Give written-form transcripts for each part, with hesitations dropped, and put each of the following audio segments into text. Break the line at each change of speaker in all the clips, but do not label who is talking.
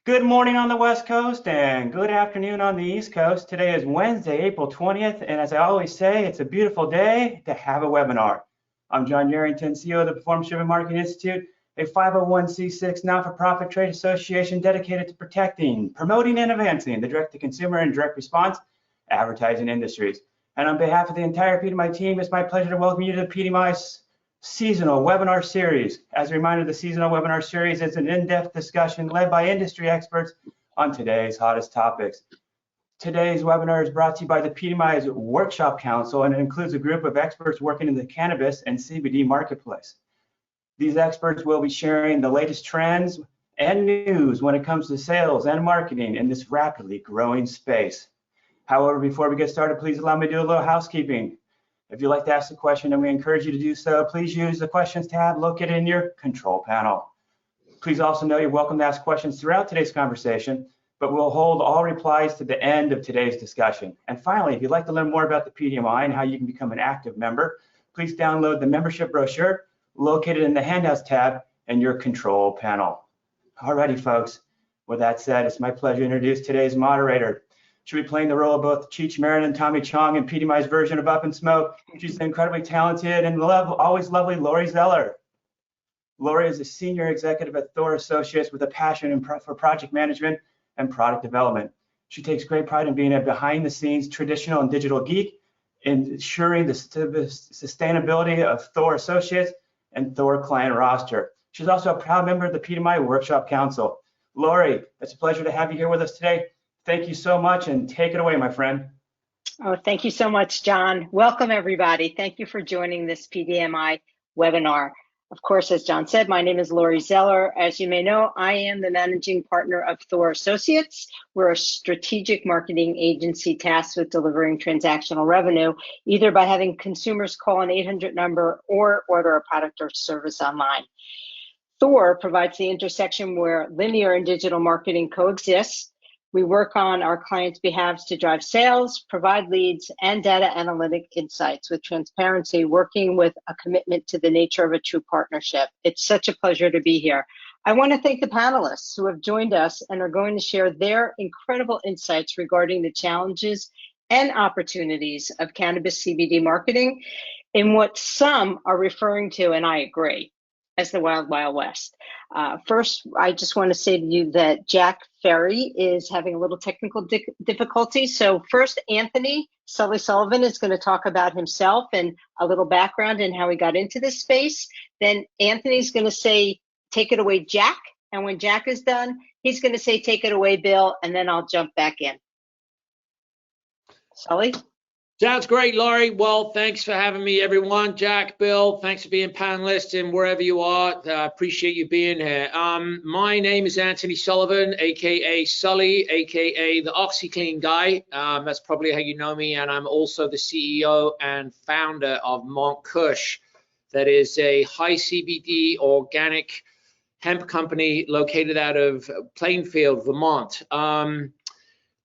Good morning on the West Coast and good afternoon on the East Coast. Today is Wednesday, April 20th, and as I always say, it's a beautiful day to have a webinar. I'm John Yarrington, CEO of the Performance Marketing Institute, a 501c6 not-for-profit trade association dedicated to protecting, promoting, and advancing the direct-to-consumer and direct response advertising industries. And on behalf of the entire PDMI team, it's my pleasure to welcome you to the PDMI seasonal webinar series. As a reminder, the seasonal webinar series is an in-depth discussion led by industry experts on today's hottest topics. Today's webinar is brought to you by the PDMI's Workshop Council, and it includes a group of experts working in the cannabis and CBD marketplace. These experts will be sharing the latest trends and news when it comes to sales and marketing in this rapidly growing space. However, before we get started, please allow me to do a little housekeeping. If you'd like to ask a question, and we encourage you to do so, please use the questions tab located in your control panel. Please also know you're welcome to ask questions throughout today's conversation, but we'll hold all replies to the end of today's discussion. And finally, if you'd like to learn more about the PDMI and how you can become an active member, please download the membership brochure located in the handouts tab in your control panel. Alrighty, folks. With that said, it's my pleasure to introduce today's moderator. She'll be playing the role of both Cheech Marin and Tommy Chong in PDMI's version of Up in Smoke. She's the incredibly talented and always lovely Lori Zeller. Lori is a senior executive at THOR Associates with a passion for project management and product development. She takes great pride in being a behind-the-scenes traditional and digital geek, ensuring the sustainability of THOR Associates and THOR client roster. She's also a proud member of the PDMI Workshop Council. Lori, it's a pleasure to have you here with us today. Thank you so much, and take it away, my friend.
Oh, thank you so much, John. Welcome, everybody. Thank you for joining this PDMI webinar. Of course, as John said, my name is Lori Zeller. As you may know, I am the managing partner of THOR Associates. We're a strategic marketing agency tasked with delivering transactional revenue, either by having consumers call an 800 number or order a product or service online. THOR provides the intersection where linear and digital marketing coexist. We work on our clients' behalves to drive sales, provide leads, and data analytic insights with transparency, working with a commitment to the nature of a true partnership. It's such a pleasure to be here. I want to thank the panelists who have joined us and are going to share their incredible insights regarding the challenges and opportunities of cannabis CBD marketing in what some are referring to, and I agree, as the Wild Wild West. First, I just want to say to you that Jack Ferry is having a little technical difficulty. So first, Anthony Sullivan is going to talk about himself and a little background and how he got into this space. Then Anthony's going to say, take it away, Jack. And when Jack is done, he's going to say, take it away, Bill. And then I'll jump back in. Sully?
Sounds great, Laurie. Well, thanks for having me, everyone. Jack, Bill, thanks for being panelists and wherever you are. Appreciate you being here. My name is Anthony Sullivan, aka Sully, aka the OxyClean guy. That's probably how you know me. And I'm also the CEO and founder of MONTKUSH. That is a high CBD organic hemp company located out of Plainfield, Vermont.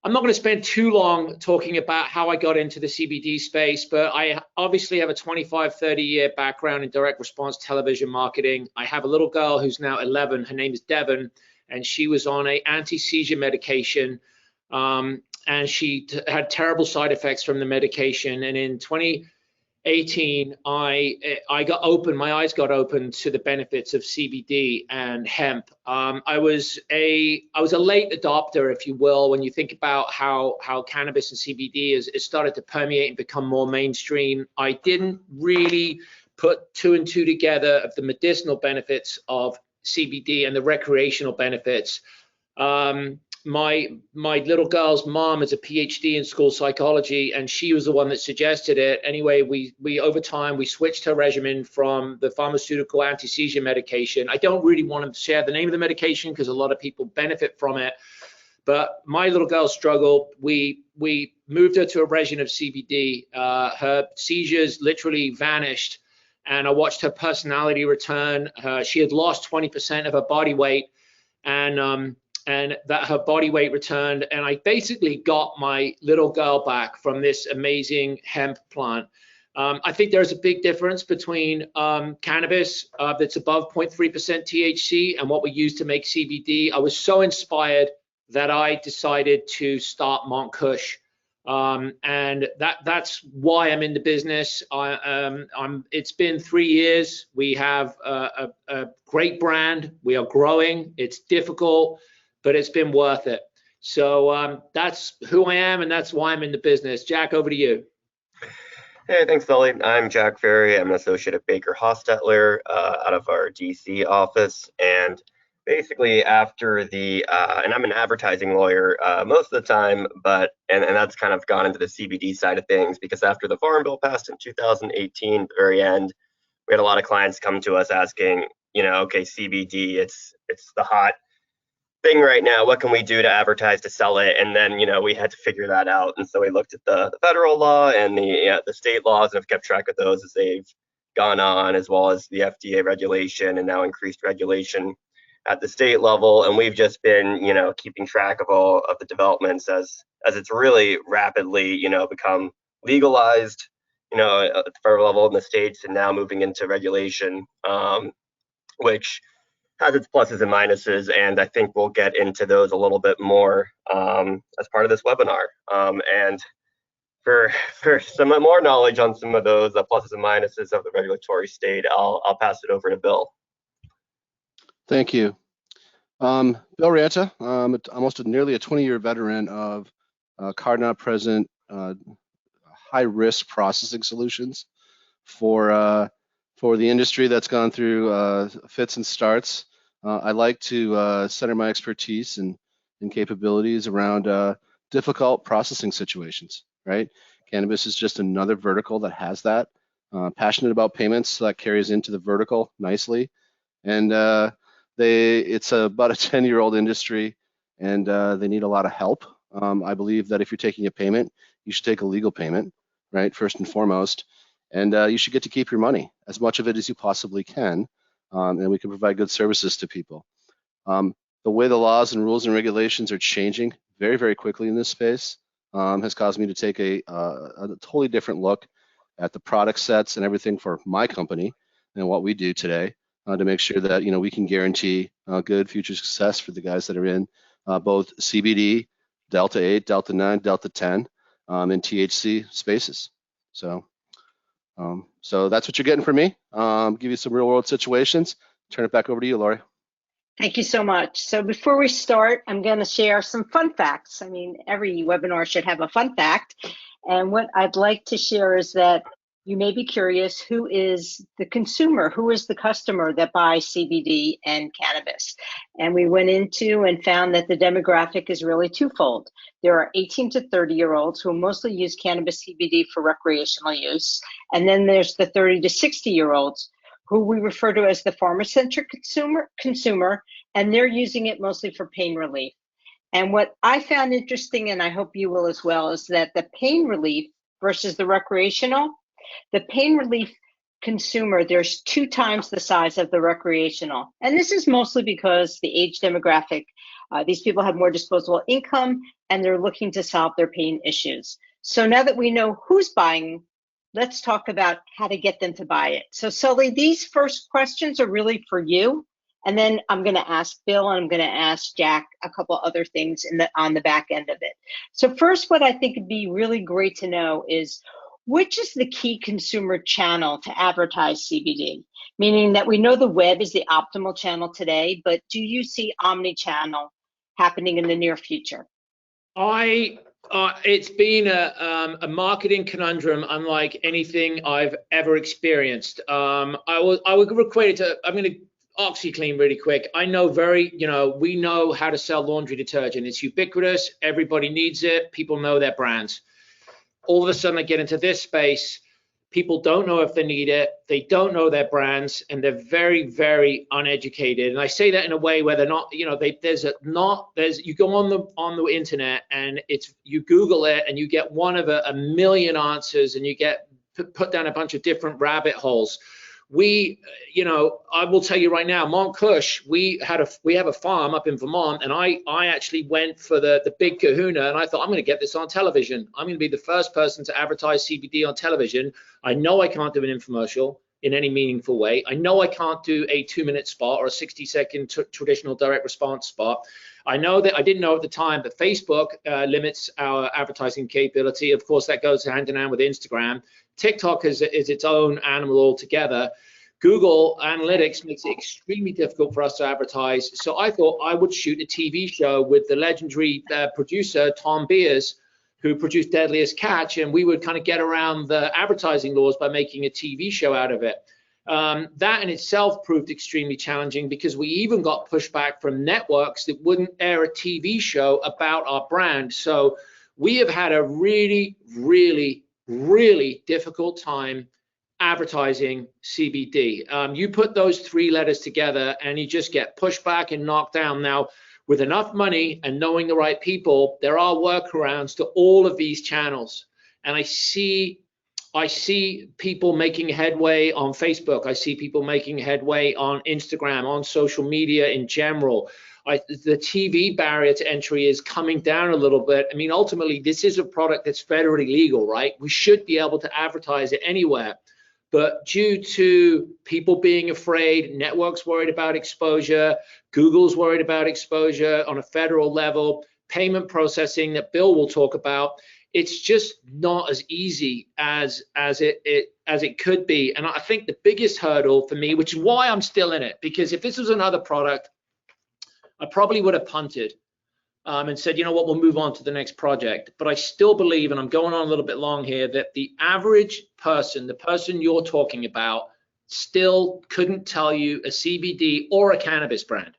I'm not going to spend too long talking about how I got into the CBD space, but I obviously have a 25, 30-year background in direct response television marketing. I have a little girl who's now 11. Her name is Devon, and she was on an anti-seizure medication, and she had terrible side effects from the medication. And in 2018, I got open, my eyes got open to the benefits of CBD and hemp. I was a late adopter, if you will, when you think about how cannabis and CBD is started to permeate and become more mainstream. I didn't really put two and two together of the medicinal benefits of CBD and the recreational benefits. My little girl's mom is a PhD in school psychology, and she was the one that suggested it. Anyway, we over time, we switched her regimen from the pharmaceutical anti-seizure medication. I don't really want to share the name of the medication because a lot of people benefit from it. But my little girl struggled. We moved her to a regimen of CBD. Her seizures literally vanished, and I watched her personality return. She had lost 20% of her body weight, and that her body weight returned, and I basically got my little girl back from this amazing hemp plant. I think there's a big difference between cannabis that's above 0.3% THC and what we use to make CBD. I was so inspired that I decided to start MONTKUSH. And that's why I'm in the business. It's been 3 years. We have a great brand. We are growing. It's difficult, but it's been worth it. So that's who I am, and that's why I'm in the business. Jack, over to you.
Hey, thanks, Sully. I'm Jack Ferry. I'm an associate at BakerHostetler out of our DC office. And basically after and I'm an advertising lawyer most of the time, but and that's kind of gone into the CBD side of things, because after the Farm Bill passed in 2018, the very end, we had a lot of clients come to us asking, okay, CBD, it's the hot thing right now. What can we do to advertise to sell it? And then, we had to figure that out. And so we looked at the federal law and the state laws, and have kept track of those as they've gone on, as well as the FDA regulation and now increased regulation at the state level. And we've just been, keeping track of all of the developments as it's really rapidly, become legalized, at the federal level in the states, and now moving into regulation, which has its pluses and minuses, and I think we'll get into those a little bit more as part of this webinar. And for some more knowledge on some of those pluses and minuses of the regulatory state, I'll pass it over to Bill.
Thank you. Bill Ranta, almost nearly a 20-year veteran of card-not-present high-risk processing solutions for the industry that's gone through fits and starts. I like to center my expertise and capabilities around difficult processing situations, right? Cannabis is just another vertical that has that. Passionate about payments, so that carries into the vertical nicely. And it's about a 10-year-old industry, and they need a lot of help. I believe that if you're taking a payment, you should take a legal payment, right, first and foremost. And you should get to keep your money, as much of it as you possibly can, and we can provide good services to people. The way the laws and rules and regulations are changing very, very quickly in this space has caused me to take a totally different look at the product sets and everything for my company and what we do today to make sure that we can guarantee good future success for the guys that are in both CBD, Delta 8, Delta 9, Delta 10, and THC spaces. So that's what you're getting from me. Give you some real world situations. Turn it back over to you, Lori.
Thank you so much. So before we start, I'm going to share some fun facts. I mean, every webinar should have a fun fact. And what I'd like to share is that you may be curious, who is the consumer? Who is the customer that buys CBD and cannabis? And we went into and found that the demographic is really twofold. There are 18 to 30-year-olds who mostly use cannabis CBD for recreational use. And then there's the 30 to 60-year-olds who we refer to as the pharma-centric consumer, and they're using it mostly for pain relief. And what I found interesting, and I hope you will as well, is that the pain relief versus the recreational, the pain relief consumer, there's 2 times the size of the recreational. And this is mostly because the age demographic, these people have more disposable income and they're looking to solve their pain issues. So now that we know who's buying, let's talk about how to get them to buy it. So Sully, these first questions are really for you. And then I'm going to ask Bill and I'm going to ask Jack a couple other things on the back end of it. So first, what I think would be really great to know is, which is the key consumer channel to advertise CBD? Meaning that we know the web is the optimal channel today, but do you see omni-channel happening in the near future?
It's been a marketing conundrum unlike anything I've ever experienced. I would equate it to, I'm going to OxyClean really quick. I know we know how to sell laundry detergent. It's ubiquitous. Everybody needs it. People know their brands. All of a sudden I get into this space, people don't know if they need it, they don't know their brands, and they're very, very uneducated. And I say that in a way where they're not, you go on the internet and you Google it and you get one of a million answers and you get put down a bunch of different rabbit holes. we, you know, I will tell you right now, MONTKUSH, we have a farm up in Vermont, and I actually went for the big kahuna, and I thought, I'm going to get this on television. I'm going to be the first person to advertise CBD on television. I know I can't do an infomercial in any meaningful way. I know I can't do a 2-minute spot or a 60-second traditional direct response spot. I know that I didn't know at the time, but Facebook limits our advertising capability. Of course, that goes hand in hand with Instagram. TikTok is its own animal altogether. Google Analytics makes it extremely difficult for us to advertise. So I thought I would shoot a TV show with the legendary producer, Tom Beers, who produced Deadliest Catch, and we would kind of get around the advertising laws by making a TV show out of it. That in itself proved extremely challenging because we even got pushback from networks that wouldn't air a TV show about our brand. So we have had a really, really, really difficult time advertising CBD. You put those 3 letters together and you just get pushback and knocked down. Now, with enough money and knowing the right people, there are workarounds to all of these channels. And I see people making headway on Facebook. I see people making headway on Instagram, on social media in general. The TV barrier to entry is coming down a little bit. I mean, ultimately, this is a product that's federally legal, right? We should be able to advertise it anywhere. But due to people being afraid, networks worried about exposure, Google's worried about exposure on a federal level, payment processing that Bill will talk about, it's just not as easy as it could be. And I think the biggest hurdle for me, which is why I'm still in it, because if this was another product, I probably would have punted and said, you know what, we'll move on to the next project. But I still believe, and I'm going on a little bit long here, that the average person, the person you're talking about, still couldn't tell you a CBD or a cannabis brand.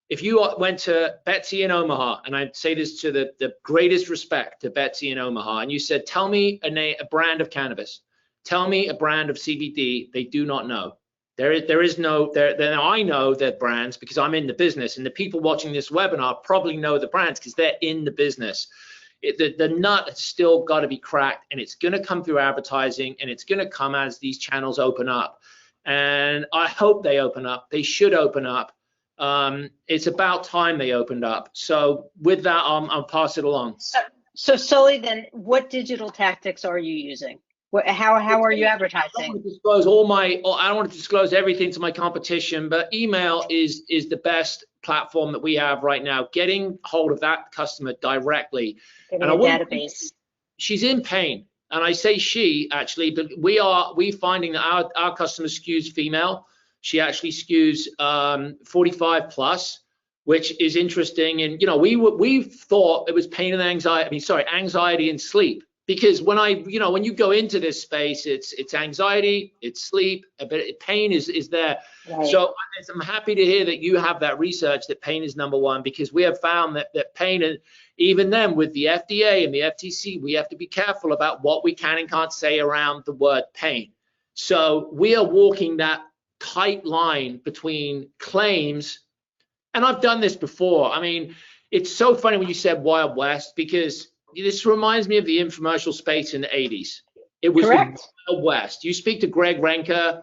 If you went to Betsy in Omaha, and I say this to the greatest respect to Betsy in Omaha, and you said, tell me a brand of cannabis, tell me a brand of CBD, they do not know. There is no, now I know their brands because I'm in the business, and the people watching this webinar probably know the brands because they're in the business. The nut has still got to be cracked, and it's going to come through advertising, and it's going to come as these channels open up. And I hope they open up. They should open up. It's about time they opened up. So with that, I'll pass it along.
So Sully, then what digital tactics are you using? How are you advertising?
I don't want to disclose I don't want to disclose everything to my competition, but email is the best platform that we have right now. Getting hold of that customer directly.
Getting a database.
She's in pain. And I say she actually, but we finding that our customer skews female. She actually skews 45 plus, which is interesting. And you know, we thought it was pain and anxiety. Anxiety and sleep. Because when you go into this space, it's anxiety, it's sleep, but pain is there. Right. So I'm happy to hear that you have that research that pain is number one, because we have found that pain, and even then with the FDA and the FTC, we have to be careful about what we can and can't say around the word pain. So we are walking that tight line between claims, and I've done this before. I mean, it's so funny when you said Wild West, because this reminds me of the infomercial space in the 80s. It was the Wild West. You speak to Greg Renker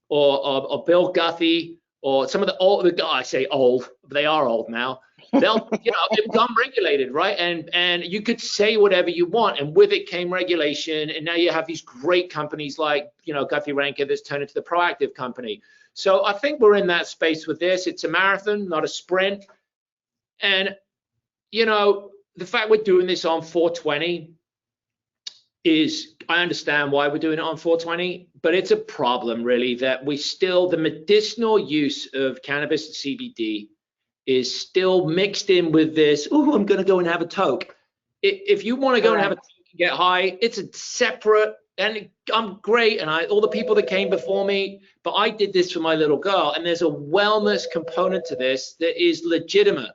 or Bill Guthrie or some of the old, I say old, they are old now. They'll, they've become regulated, right? And you could say whatever you want, and with it came regulation. And now you have these great companies like, Guthrie Renker that's turned into the Proactive company. So I think we're in that space with this. It's a marathon, not a sprint. And, the fact we're doing this on 420 is, I understand why we're doing it on 420, but it's a problem really that the medicinal use of cannabis and CBD is still mixed in with this, oh, I'm going to go and have a toke. If you want to go and have a toke and get high, it's a separate, and I'm great, and all the people that came before me, but I did this for my little girl, and there's a wellness component to this that is legitimate.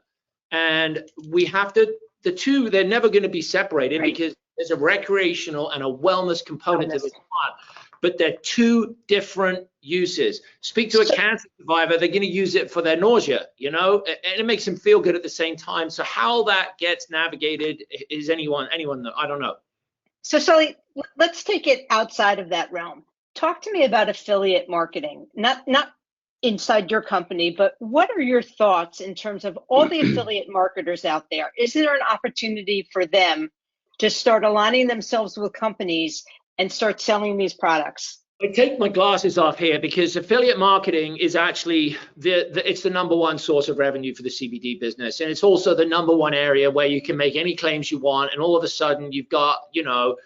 And we have to, the two, they're never going to be separated, right? Because there's a recreational and a wellness component to this plant, but they're two different uses. Speak to a cancer survivor, they're going to use it for their nausea, and it makes them feel good at the same time. So how that gets navigated is anyone know? I don't know.
So Sully, let's take it outside of that realm. talk to me about affiliate marketing. Not inside your company, but what are your thoughts in terms of all the affiliate marketers out there? Is there an opportunity for them to start aligning themselves with companies and start selling these products?
I take my glasses off here because affiliate marketing is actually it's the #1 source of revenue for the CBD business, and it's also the #1 area where you can make any claims you want, and all of a sudden you've got, you know,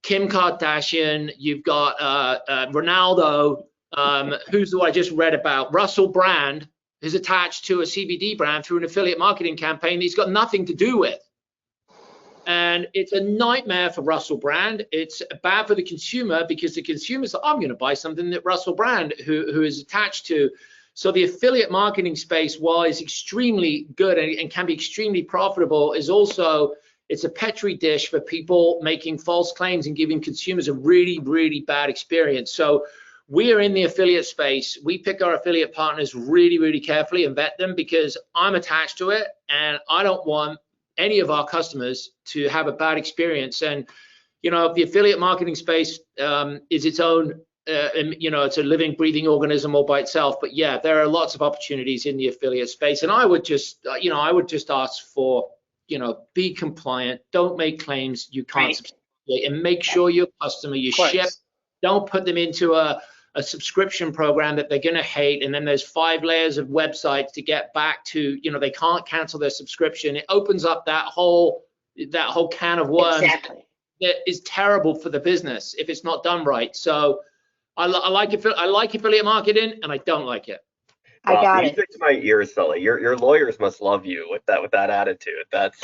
Kim Kardashian, you've got Ronaldo, who's the one I just read about, Russell Brand is attached to a CBD brand through an affiliate marketing campaign that he's got nothing to do with. And it's a nightmare for Russell Brand. It's bad for the consumer because the consumer's like, I'm going to buy something that Russell Brand, who is attached to. So the affiliate marketing space, while it's extremely good and can be extremely profitable, is also, it's a petri dish for people making false claims and giving consumers a really, really bad experience. So we are in the affiliate space. We pick our affiliate partners really, really carefully and vet them because I'm attached to it and I don't want any of our customers to have a bad experience. And, you know, the affiliate marketing space is its own, you know, it's a living, breathing organism all by itself. But yeah, there are lots of opportunities in the affiliate space. And I would just, you know, I would just ask for, you know, be compliant, don't make claims you can't substantiate, and make sure your customer, you ship, don't put them into a subscription program that they're going to hate, and then there's 5 layers of websites to get back to, you know, they can't cancel their subscription. It opens up that whole can of worms.
Exactly.
That is terrible for the business if it's not done right. So I like affiliate marketing, and I don't like it.
I got it.
Music to my ears, Sully. Your lawyers must love you with that attitude. That's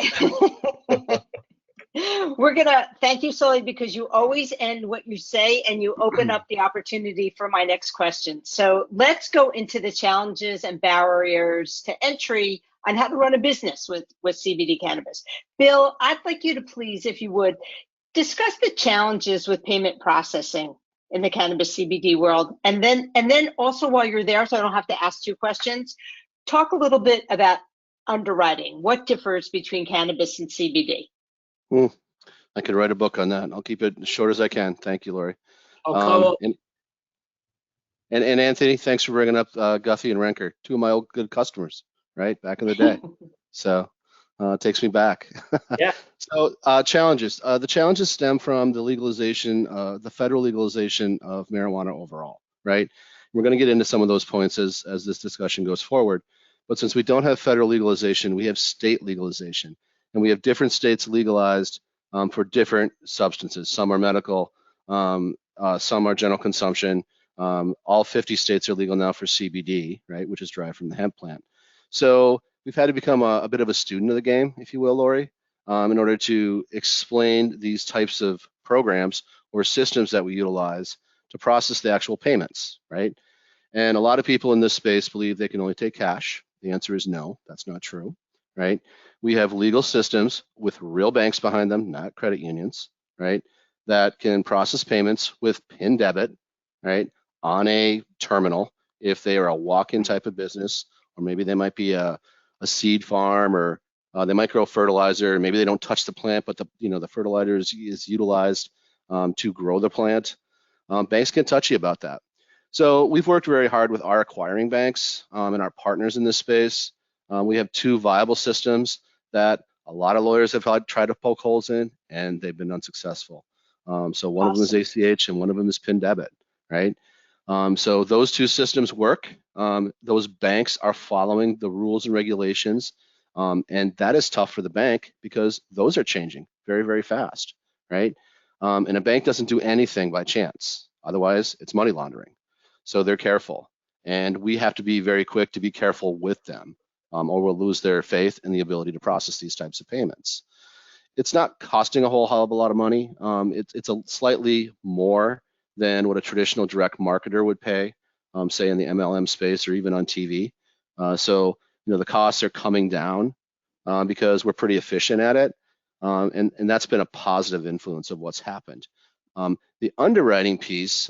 We're gonna thank you, Sully, because you always end what you say and you open up the opportunity for my next question. So let's go into the challenges and barriers to entry on how to run a business with CBD cannabis. Bill, I'd like you to please, if you would, discuss the challenges with payment processing in the cannabis CBD world. And then also while you're there, so I don't have to ask 2 questions, talk a little bit about underwriting. What differs between cannabis and CBD?
I could write a book on that. I'll keep it as short as I can. Thank you, Lori. And Anthony, thanks for bringing up Guthrie and Renker, 2 of my old good customers, right, back in the day. So it takes me back.
Yeah.
So challenges. The challenges stem from the legalization, the federal legalization of marijuana overall, right? We're going to get into some of those points as this discussion goes forward. But since we don't have federal legalization, we have state legalization. And we have different states legalized for different substances. Some are medical, some are general consumption. All 50 states are legal now for CBD, right, which is derived from the hemp plant. So we've had to become a bit of a student of the game, if you will, Lori, in order to explain these types of programs or systems that we utilize to process the actual payments, right? And a lot of people in this space believe they can only take cash. The answer is no, that's not true, right? We have legal systems with real banks behind them, not credit unions, right, that can process payments with PIN debit, right, on a terminal if they are a walk-in type of business, or maybe they might be a seed farm, or they might grow fertilizer. Maybe they don't touch the plant, but the fertilizer is utilized to grow the plant. Banks get touchy about that. So we've worked very hard with our acquiring banks and our partners in this space. We have 2 viable systems that a lot of lawyers have tried to poke holes in, and they've been unsuccessful. So one of them is ACH and one of them is PIN debit, right? So those 2 systems work. Those banks are following the rules and regulations, and that is tough for the bank because those are changing very, very fast, right? And a bank doesn't do anything by chance. Otherwise, it's money laundering. So they're careful, and we have to be very quick to be careful with them. Or we'll lose their faith in the ability to process these types of payments. It's not costing a whole hell of a lot of money. It's a slightly more than what a traditional direct marketer would pay, say in the MLM space or even on TV. So the costs are coming down because we're pretty efficient at it, and that's been a positive influence of what's happened. The underwriting piece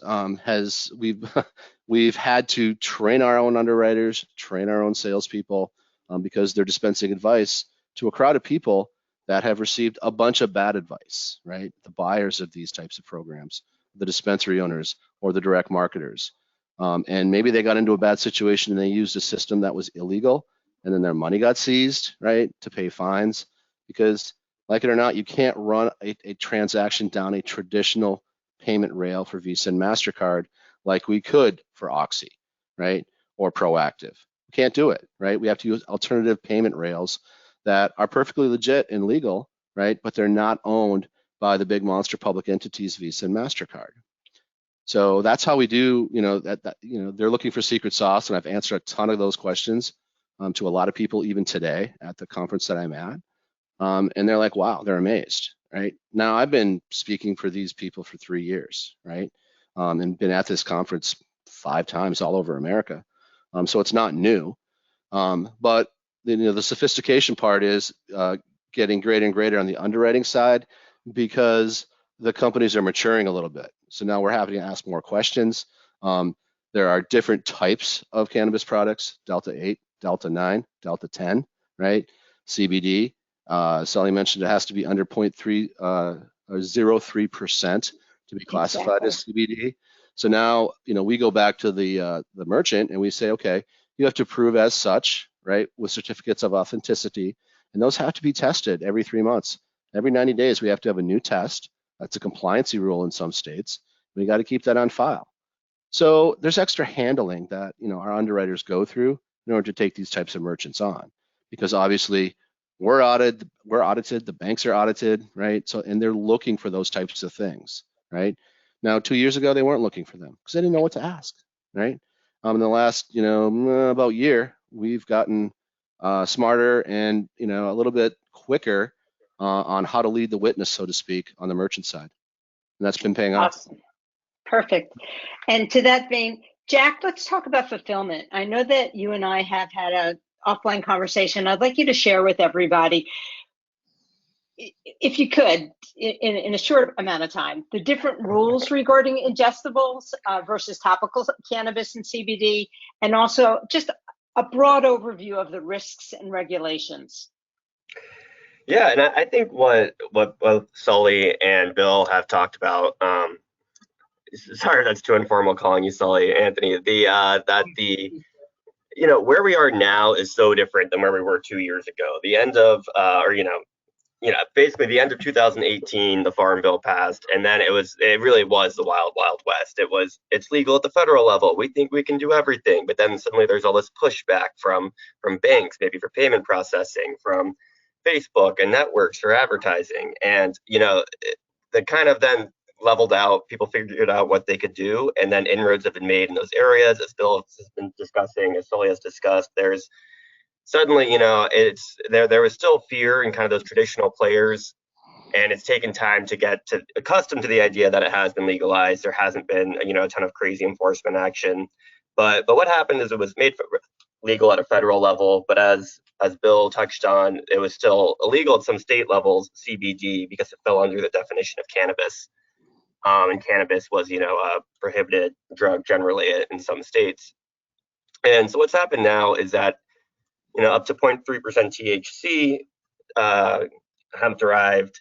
we've had to train our own underwriters, train our own salespeople. Because they're dispensing advice to a crowd of people that have received a bunch of bad advice, right? The buyers of these types of programs. the dispensary owners or the direct marketers. And maybe they got into a bad situation and they used a system that was illegal, and then their money got seized, right, to pay fines. Because, like it or not, you can't run a transaction down a traditional payment rail for Visa and MasterCard like we could for Oxy, right, or Proactive. We can't do it, right? We have to use alternative payment rails that are perfectly legit and legal, right, but they're not owned by the big monster public entities, Visa and MasterCard. So that's how we do, they're looking for secret sauce, and I've answered a ton of those questions to a lot of people even today at the conference that I'm at. And they're like, wow, they're amazed, right? Now, I've been speaking for these people for 3 years, right? And been at this conference 5 times all over America. So it's not new. But the sophistication part is getting greater and greater on the underwriting side, because the companies are maturing a little bit. So now we're having to ask more questions. There are different types of cannabis products: Delta 8, Delta 9, Delta 10, right? CBD. Sully mentioned it has to be under 0.3 or 0.03% to be classified as CBD. So now, we go back to the merchant and we say, okay, you have to prove as such, right, with certificates of authenticity, and those have to be tested every 3 months. Every 90 days, we have to have a new test. That's a compliancy rule in some states. We got to keep that on file. So there's extra handling that our underwriters go through in order to take these types of merchants on, because obviously we're audited, the banks are audited, right? So, and they're looking for those types of things, right? Now, 2 years ago, they weren't looking for them because they didn't know what to ask, right? In the last, about year, we've gotten smarter and, a little bit quicker on how to lead the witness, so to speak, on the merchant side. And that's been paying off.
Awesome. Perfect. And to that vein, Jack, let's talk about fulfillment. I know that you and I have had an offline conversation. I'd like you to share with everybody, if you could, in a short amount of time, the different rules regarding ingestibles versus topical cannabis and CBD, and also just a broad overview of the risks and regulations.
Yeah, and I think what both Sully and Bill have talked about, sorry that's too informal calling you Sully, Anthony, where we are now is so different than where we were 2 years ago. The end of, basically the end of 2018, the Farm Bill passed, and then it really was the wild, wild west. It's legal at the federal level. We think we can do everything, but then suddenly there's all this pushback from banks, maybe for payment processing, from Facebook and networks for advertising, and the kind of then leveled out. People figured out what they could do, and then inroads have been made in those areas, as Bill has been discussing, as Sully has discussed. There's suddenly, there was still fear in kind of those traditional players, and it's taken time to get accustomed to the idea that it has been legalized. There hasn't been a ton of crazy enforcement action, but what happened is it was made legal at a federal level, but as Bill touched on, it was still illegal at some state levels, CBD, because it fell under the definition of cannabis. And cannabis was, a prohibited drug generally in some states. And so what's happened now is that, up to 0.3% THC, hemp-derived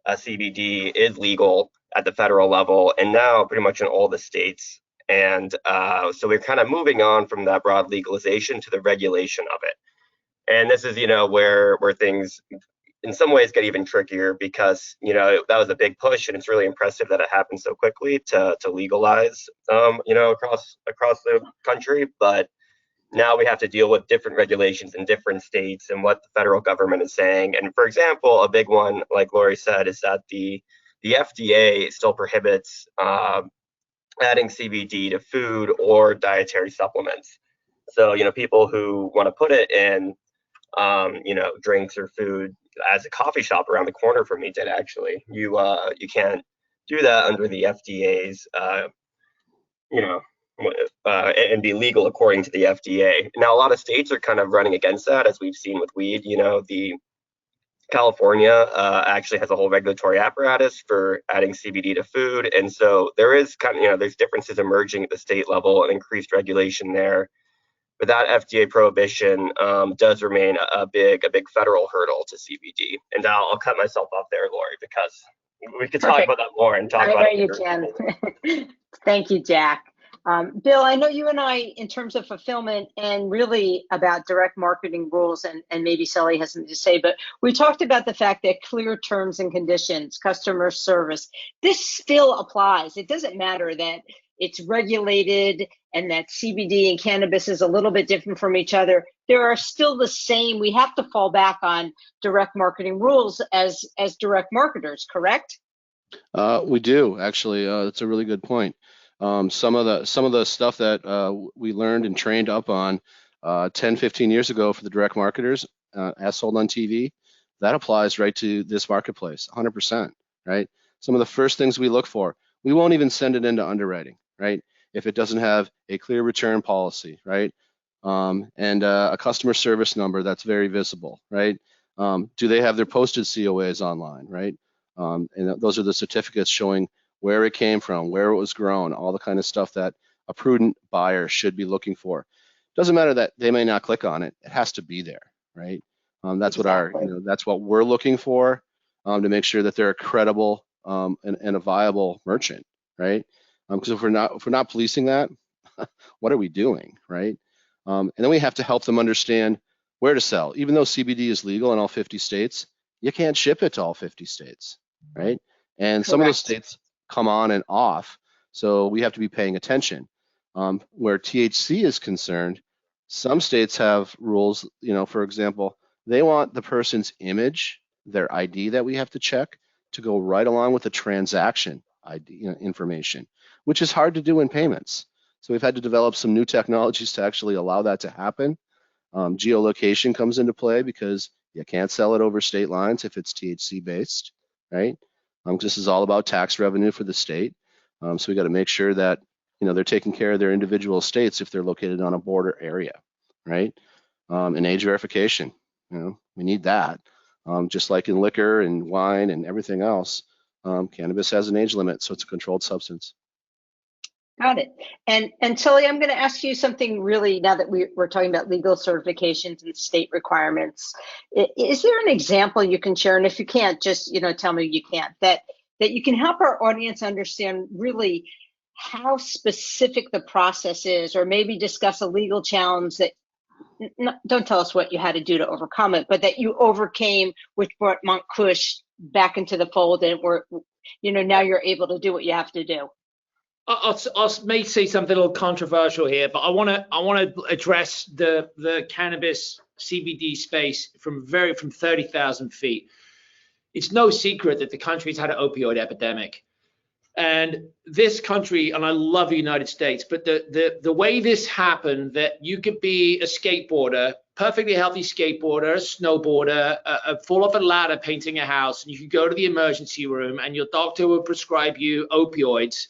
CBD is legal at the federal level, and now pretty much in all the states. And so we're kind of moving on from that broad legalization to the regulation of it. And this is, where things in some ways get even trickier, because, that was a big push, and it's really impressive that it happened so quickly to legalize, across the country. But now we have to deal with different regulations in different states and what the federal government is saying. And for example, a big one, like Lori said, is that the FDA still prohibits adding CBD to food or dietary supplements. So, people who want to put it in, drinks or food, as a coffee shop around the corner from me did actually, you can't do that under the FDA's, and be legal according to the FDA. Now, a lot of states are kind of running against that, as we've seen with weed. The California actually has a whole regulatory apparatus for adding CBD to food, and so there is kind of, there's differences emerging at the state level and increased regulation there. But that FDA prohibition does remain a big federal hurdle to CBD. And I'll cut myself off there, Lori, because we could talk about that more and talk about
I know you can. Thank you, Jack. Bill, I know you and I, in terms of fulfillment and really about direct marketing rules, and maybe Sully has something to say, but we talked about the fact that clear terms and conditions, customer service, this still applies. It doesn't matter that it's regulated and that CBD and cannabis is a little bit different from each other. There are still the same. We have to fall back on direct marketing rules as direct marketers, correct?
We do, actually. That's a really good point. Some of the stuff that we learned and trained up on 10, 15 years ago for the direct marketers, as sold on TV, that applies right to this marketplace, 100%, right? Some of the first things we look for, we won't even send it into underwriting, right? If it doesn't have a clear return policy, right? And a customer service number that's very visible, right? Do they have their posted COAs online, right? And those are the certificates showing where it came from, where it was grown, all the kind of stuff that a prudent buyer should be looking for. Doesn't matter that they may not click on it; it has to be there, right? That's
Exactly.
what that's what we're looking for to make sure that they're a credible and a viable merchant, right? Because if we're not policing that, what are we doing, right? And then we have to help them understand where to sell. Even though CBD is legal in all 50 states, you can't ship it to all 50 states, right? And some of those states come on and off, so we have to be paying attention. Where THC is concerned, some states have rules, for example, they want the person's image, their ID that we have to check, to go right along with the transaction ID information, which is hard to do in payments. So we've had to develop some new technologies to actually allow that to happen. Geolocation comes into play because you can't sell it over state lines if it's THC based, right? This is all about tax revenue for the state. So we got to make sure that they're taking care of their individual states if they're located on a border area, right? And age verification, we need that. Just like in liquor and wine and everything else, cannabis has an age limit, so it's a controlled substance.
Got it. And Sully, I'm going to ask you something really, now that we're talking about legal certifications and state requirements. Is there an example you can share? And if you can't, just tell me you can't. That you can help our audience understand really how specific the process is, or maybe discuss a legal challenge that, don't tell us what you had to do to overcome it, but that you overcame, which brought MONTKUSH back into the fold, and now you're able to do what you have to do.
I may say something a little controversial here, but I want to address the cannabis CBD space from 30,000 feet. It's no secret that the country's had an opioid epidemic, and this country, and I love the United States, but the way this happened, that you could be a skateboarder, perfectly healthy skateboarder, a snowboarder, fall off a ladder painting a house, and you could go to the emergency room, and your doctor would prescribe you opioids.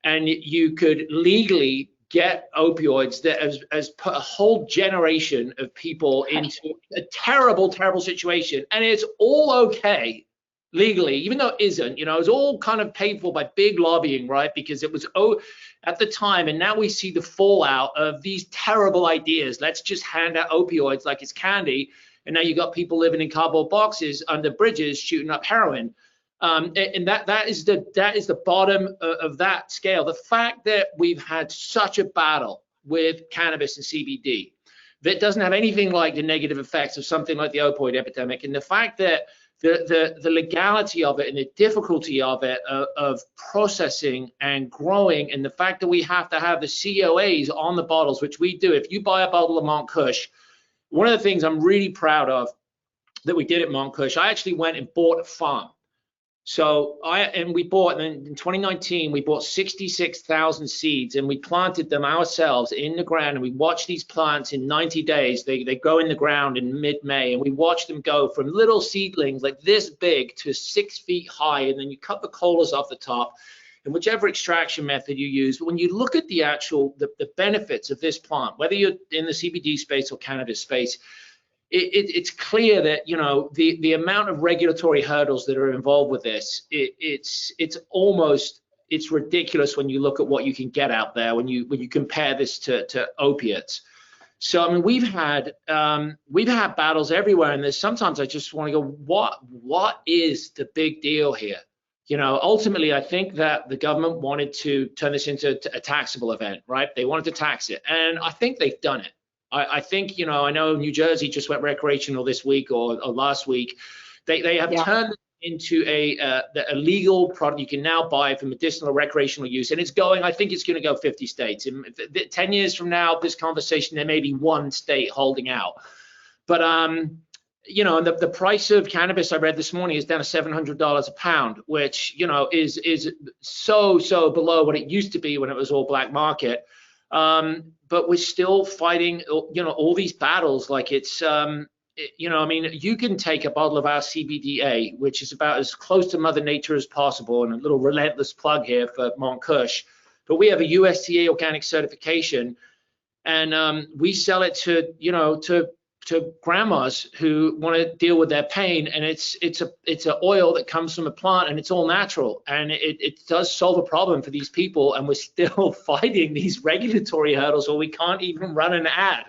And you could legally get opioids that has put a whole generation of people into a terrible, terrible situation. And it's all okay legally, even though it isn't. It's all kind of paid for by big lobbying, right? Because it was at the time, and now we see the fallout of these terrible ideas. Let's just hand out opioids like it's candy. And now you got people living in cardboard boxes under bridges shooting up heroin. And that is the bottom of that scale. The fact that we've had such a battle with cannabis and CBD that doesn't have anything like the negative effects of something like the opioid epidemic, and the fact that the legality of it and the difficulty of it, of processing and growing, and the fact that we have to have the COAs on the bottles, which we do. If you buy a bottle of MONTKUSH, one of the things I'm really proud of that we did at MONTKUSH, I actually went and bought a farm. So we bought, in 2019, we bought 66,000 seeds, and we planted them ourselves in the ground, and we watched these plants in 90 days. They go in the ground in mid-May, and we watched them go from little seedlings like this big to 6 feet high, and then you cut the colas off the top, and whichever extraction method you use. But when you look at the benefits of this plant, whether you're in the CBD space or cannabis space, it's clear that the amount of regulatory hurdles that are involved with this, it's ridiculous when you look at what you can get out there when you compare this to opiates. So I mean, we've had battles everywhere, and there's sometimes I just want to go, what is the big deal here? ultimately, I think that the government wanted to turn this into a taxable event, right? They wanted to tax it, and I think they've done it. I think, I know New Jersey just went recreational this week or last week. They have turned it into a legal product you can now buy for medicinal recreational use, and I think it's going to go 50 states. In 10 years from now, this conversation, there may be one state holding out. But the price of cannabis I read this morning is down to $700 a pound, which is so below what it used to be when it was all black market. But we're still fighting all these battles like it's you can take a bottle of our CBDA, which is about as close to Mother Nature as possible, and a little relentless plug here for MONTKUSH, but we have a USDA organic certification, and we sell it to grandmas who want to deal with their pain, and it's an oil that comes from a plant, and it's all natural, and it does solve a problem for these people, and we're still fighting these regulatory hurdles, or we can't even run an ad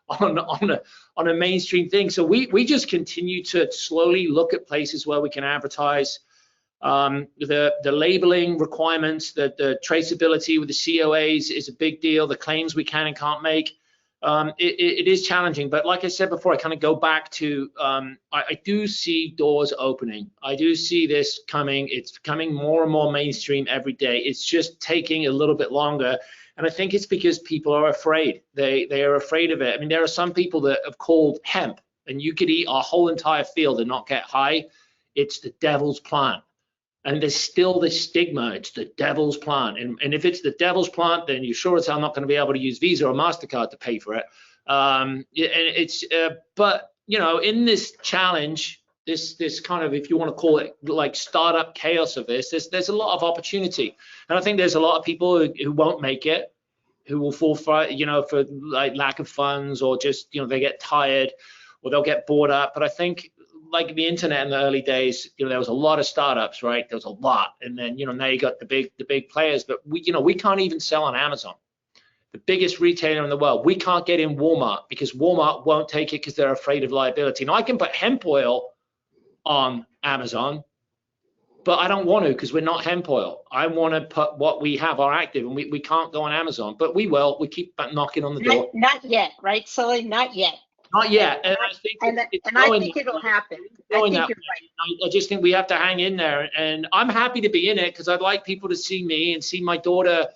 on a mainstream thing. So we just continue to slowly look at places where we can advertise. The labeling requirements, the traceability with the COAs is a big deal. The claims we can and can't make. It is challenging, but like I said before, I kind of go back to I do see doors opening. I do see this coming. It's becoming more and more mainstream every day. It's just taking a little bit longer, and I think it's because people are afraid. They are afraid of it. I mean, there are some people that have called hemp, and you could eat our whole entire field and not get high. It's the devil's plant. And there's still this stigma, it's the devil's plant. And if it's the devil's plant, then you sure as hell not going to be able to use Visa or MasterCard to pay for it. But in this challenge, this kind of, if you want to call it like startup chaos of this, there's a lot of opportunity. And I think there's a lot of people who won't make it, who will fall for, for like lack of funds, or just, they get tired, or they'll get bored up. But I think, like the internet in the early days, there was a lot of startups, right? There was a lot, and then now you got the big players. But we can't even sell on Amazon, the biggest retailer in the world. We can't get in Walmart because Walmart won't take it because they're afraid of liability. Now I can put hemp oil on Amazon, but I don't want to because we're not hemp oil. I want to put what we have, our active, and we can't go on Amazon, but we will. We keep knocking on the door.
Not yet, right, Sully? Not yet.
Not yet, and I think
I think it'll happen. I think you're right.
I just think we have to hang in there, and I'm happy to be in it because I'd like people to see me and see my daughter,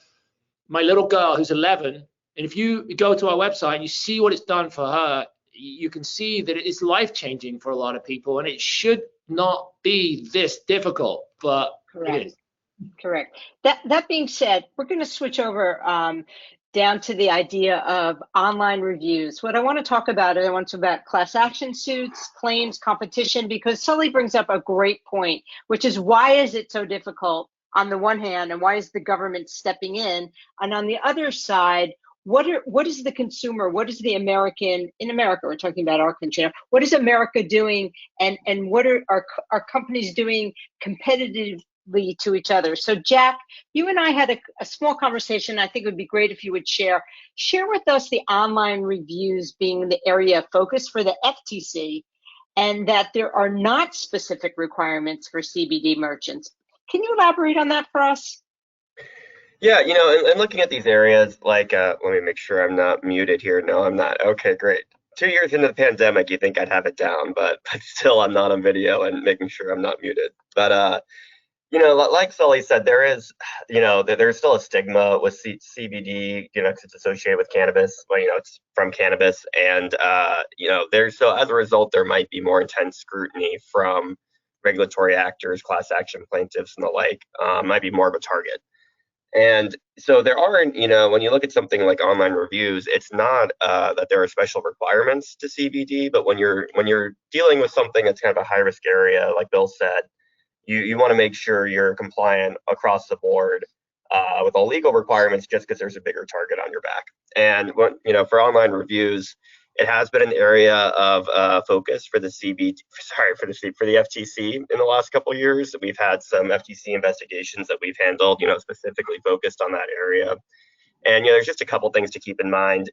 my little girl who's 11. And if you go to our website and you see what it's done for her, you can see that it is life-changing for a lot of people, and it should not be this difficult, but
Correct.
It is.
Correct. That being said, we're going to switch over down to the idea of online reviews. What I want to talk about class action suits, claims, competition, because Sully brings up a great point, which is why is it so difficult on the one hand, and why is the government stepping in? And on the other side, what is the consumer, what is the American, in America, we're talking about our country now, what is America doing, and what are our companies doing competitively to each other? So Jack, you and I had a small conversation. I think it would be great if you would share with us the online reviews being the area of focus for the FTC, and that there are not specific requirements for CBD merchants. Can you elaborate on that for us?
Yeah, and looking at these areas, like, let me make sure I'm not muted here. No, I'm not. Okay, great. 2 years into the pandemic, you think I'd have it down, but still I'm not on video and making sure I'm not muted. But, like Sully said, there's still a stigma with CBD, because it's associated with cannabis. Well, it's from cannabis, and so as a result, there might be more intense scrutiny from regulatory actors, class action plaintiffs, and the like. Might be more of a target. And so there aren't, when you look at something like online reviews, it's not that there are special requirements to CBD, but when you're dealing with something that's kind of a high risk area, like Bill said, you want to make sure you're compliant across the board with all legal requirements, just because there's a bigger target on your back. And for online reviews, it has been an area of focus for the FTC in the last couple of years. We've had some FTC investigations that we've handled, specifically focused on that area. And there's just a couple things to keep in mind.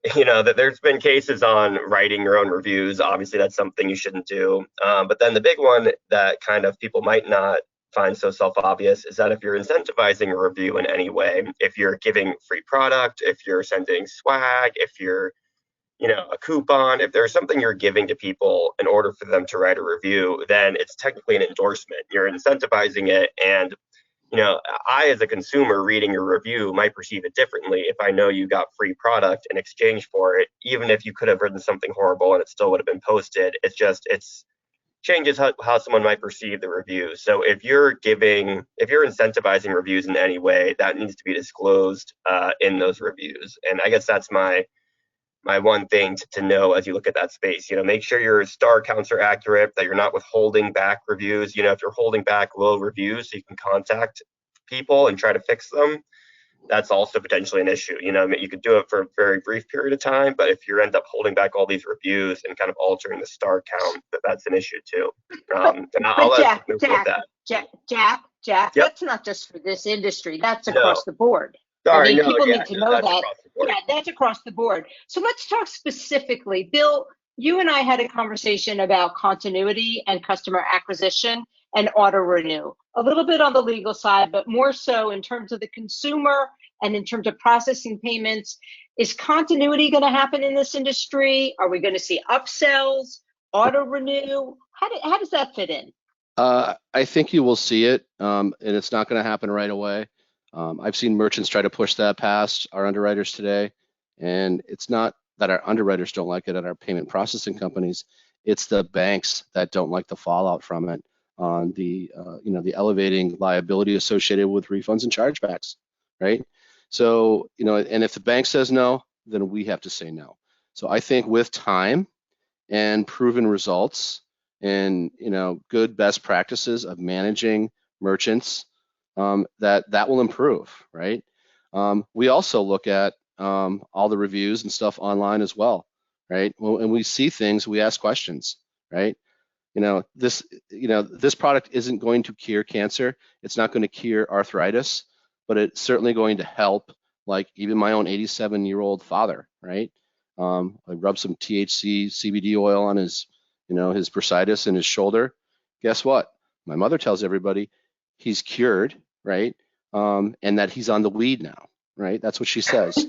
That there's been cases on writing your own reviews. Obviously, that's something you shouldn't do. But then the big one that kind of people might not find so self-obvious is that if you're incentivizing a review in any way, if you're giving free product, if you're sending swag, if you're, a coupon, if there's something you're giving to people in order for them to write a review, then it's technically an endorsement. You're incentivizing it, and I, as a consumer reading your review, might perceive it differently if I know you got free product in exchange for it, even if you could have written something horrible and it still would have been posted. It's changes how someone might perceive the review. So if you're incentivizing reviews in any way, that needs to be disclosed in those reviews. And I guess that's my one thing to know as you look at that space. Make sure your star counts are accurate, that you're not withholding back reviews. If you're holding back low reviews so you can contact people and try to fix them, that's also potentially an issue. You could do it for a very brief period of time, but if you end up holding back all these reviews and kind of altering the star count, that's an issue too. And I'll let you move with that.
Jack,
Yep.
That's not just for this industry. That's across the board.
Sorry,
People need to know that.
Yeah,
that's across the board. So let's talk specifically. Bill, you and I had a conversation about continuity and customer acquisition and auto renew. A little bit on the legal side, but more so in terms of the consumer and in terms of processing payments. Is continuity going to happen in this industry? Are we going to see upsells, auto renew? How does that fit in?
I think you will see it, and it's not going to happen right away. I've seen merchants try to push that past our underwriters today, and it's not that our underwriters don't like it at our payment processing companies. It's the banks that don't like the fallout from it on the the elevating liability associated with refunds and chargebacks, right? So and if the bank says no, then we have to say no. So I think with time and proven results and good best practices of managing merchants, that will improve, right? We also look at all the reviews and stuff online as well, right? And we see things, we ask questions, right? This product isn't going to cure cancer. It's not going to cure arthritis, but it's certainly going to help, like even my own 87-year-old father, right? I rubbed some THC CBD oil on his, his bursitis and his shoulder. Guess what? My mother tells everybody he's cured, right? And that he's on the weed now, right? That's what she says.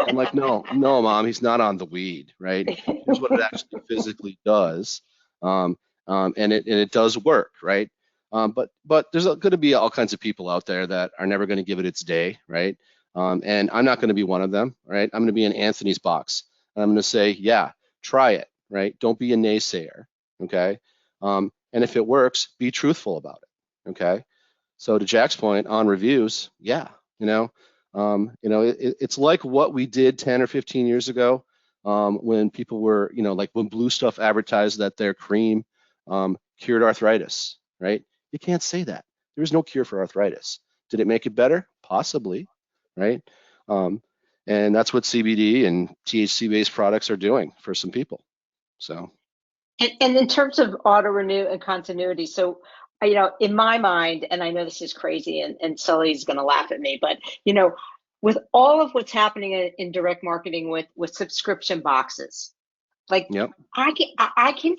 I'm like, no, Mom, he's not on the weed, right? Here's what it actually physically does, and it does work, right? But there's going to be all kinds of people out there that are never going to give it its day, right? And I'm not going to be one of them, right? I'm going to be in Anthony's box. And I'm going to say, yeah, try it, right? Don't be a naysayer, okay? And if it works, be truthful about it, okay? So to Jack's point on reviews, yeah, it's like what we did 10 or 15 years ago when people were, like when Blue Stuff advertised that their cream cured arthritis, right? You can't say that. There is no cure for arthritis. Did it make it better? Possibly, right? And that's what CBD and THC-based products are doing for some people. So.
And in terms of auto renew and continuity, so in my mind, and I know this is crazy, and Sully's going to laugh at me, but with all of what's happening in direct marketing with subscription boxes, like yep. I can